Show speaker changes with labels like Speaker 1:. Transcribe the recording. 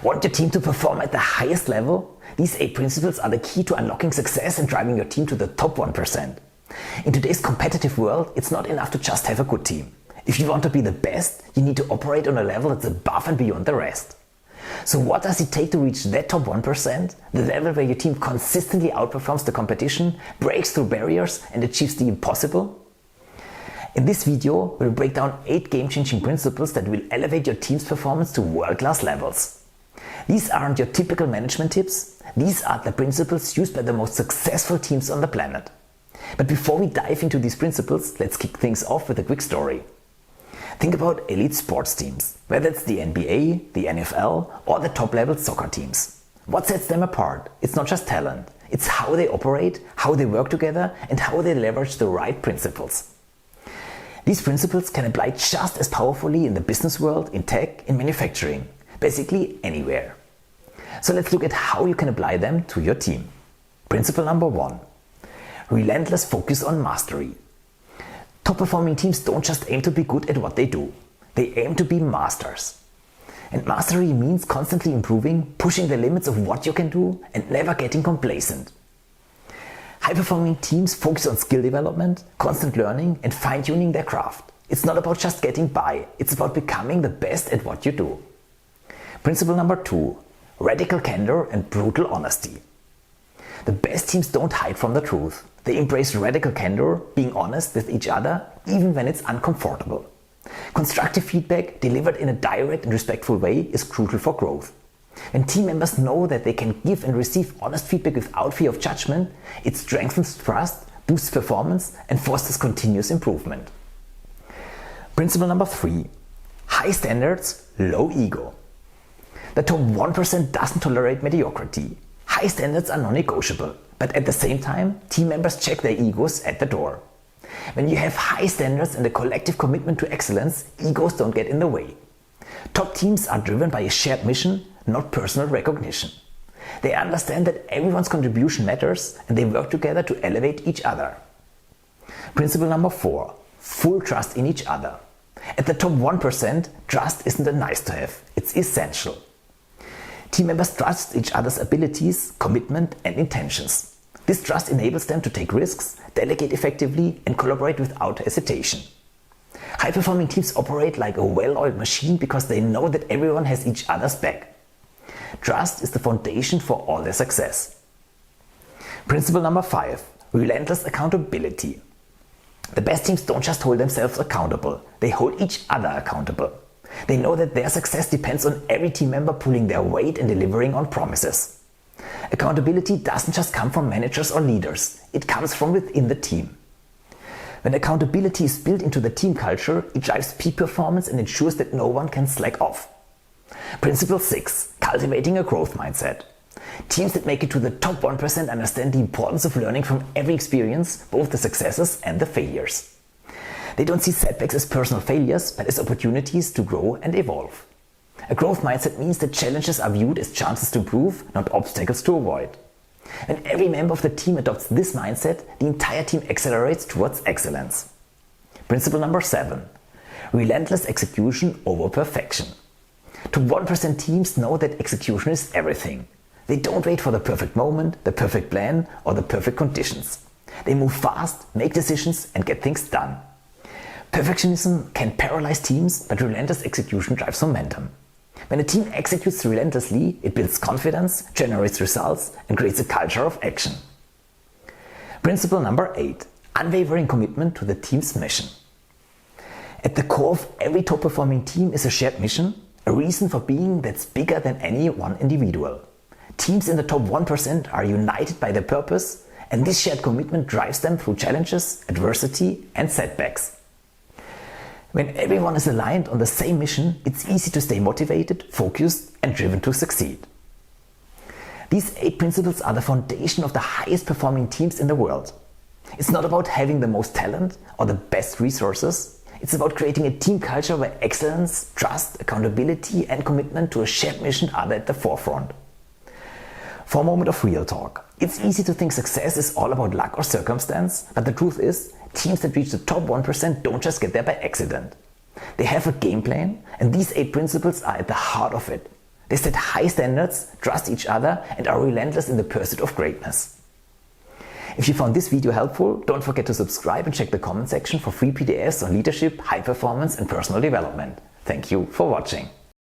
Speaker 1: Want your team to perform at the highest level? These 8 principles are the key to unlocking success and driving your team to the top 1%. In today's competitive world, it's not enough to just have a good team. If you want to be the best, you need to operate on a level that's above and beyond the rest. So what does it take to reach that top 1%? The level where your team consistently outperforms the competition, breaks through barriers and achieves the impossible? In this video, we'll break down 8 game-changing principles that will elevate your team's performance to world-class levels. These aren't your typical management tips, these are the principles used by the most successful teams on the planet. But before we dive into these principles, let's kick things off with a quick story. Think about elite sports teams, whether it's the NBA, the NFL, or the top-level soccer teams. What sets them apart? It's not just talent, it's how they operate, how they work together, and how they leverage the right principles. These principles can apply just as powerfully in the business world, in tech, in manufacturing, basically anywhere. So let's look at how you can apply them to your team. Principle number 1. Relentless focus on mastery. Top performing teams don't just aim to be good at what they do, they aim to be masters. And mastery means constantly improving, pushing the limits of what you can do and never getting complacent. High performing teams focus on skill development, constant learning and fine-tuning their craft. It's not about just getting by, it's about becoming the best at what you do. Principle number 2. Radical candor and brutal honesty. The best teams don't hide from the truth. They embrace radical candor, being honest with each other, even when it's uncomfortable. Constructive feedback delivered in a direct and respectful way is crucial for growth. When team members know that they can give and receive honest feedback without fear of judgment, it strengthens trust, boosts performance, and fosters continuous improvement. Principle number 3. High standards, low ego. The top 1% doesn't tolerate mediocrity. High standards are non-negotiable, but at the same time, team members check their egos at the door. When you have high standards and a collective commitment to excellence, egos don't get in the way. Top teams are driven by a shared mission, not personal recognition. They understand that everyone's contribution matters and they work together to elevate each other. Principle number 4. Full trust in each other. At the top 1%, trust isn't a nice to have, it's essential. Team members trust each other's abilities, commitment and intentions. This trust enables them to take risks, delegate effectively and collaborate without hesitation. High-performing teams operate like a well-oiled machine because they know that everyone has each other's back. Trust is the foundation for all their success. Principle number 5. Relentless accountability. The best teams don't just hold themselves accountable, they hold each other accountable. They know that their success depends on every team member pulling their weight and delivering on promises. Accountability doesn't just come from managers or leaders, it comes from within the team. When accountability is built into the team culture, it drives peak performance and ensures that no one can slack off. Principle 6. Cultivating a growth mindset. Teams that make it to the top 1% understand the importance of learning from every experience, both the successes and the failures. They don't see setbacks as personal failures, but as opportunities to grow and evolve. A growth mindset means that challenges are viewed as chances to improve, not obstacles to avoid. When every member of the team adopts this mindset, the entire team accelerates towards excellence. Principle number 7. Relentless execution over perfection. Top 1% teams know that execution is everything. They don't wait for the perfect moment, the perfect plan, or the perfect conditions. They move fast, make decisions, and get things done. Perfectionism can paralyze teams, but relentless execution drives momentum. When a team executes relentlessly, it builds confidence, generates results, and creates a culture of action. Principle number 8. Unwavering commitment to the team's mission. At the core of every top-performing team is a shared mission, a reason for being that's bigger than any one individual. Teams in the top 1% are united by their purpose, and this shared commitment drives them through challenges, adversity, and setbacks. When everyone is aligned on the same mission, it's easy to stay motivated, focused, and driven to succeed. These 8 principles are the foundation of the highest performing teams in the world. It's not about having the most talent or the best resources. It's about creating a team culture where excellence, trust, accountability, and commitment to a shared mission are at the forefront. For a moment of real talk, it's easy to think success is all about luck or circumstance, but the truth is, teams that reach the top 1% don't just get there by accident. They have a game plan, and these 8 principles are at the heart of it. They set high standards, trust each other, and are relentless in the pursuit of greatness. If you found this video helpful, don't forget to subscribe and check the comment section for free PDFs on leadership, high performance, and personal development. Thank you for watching.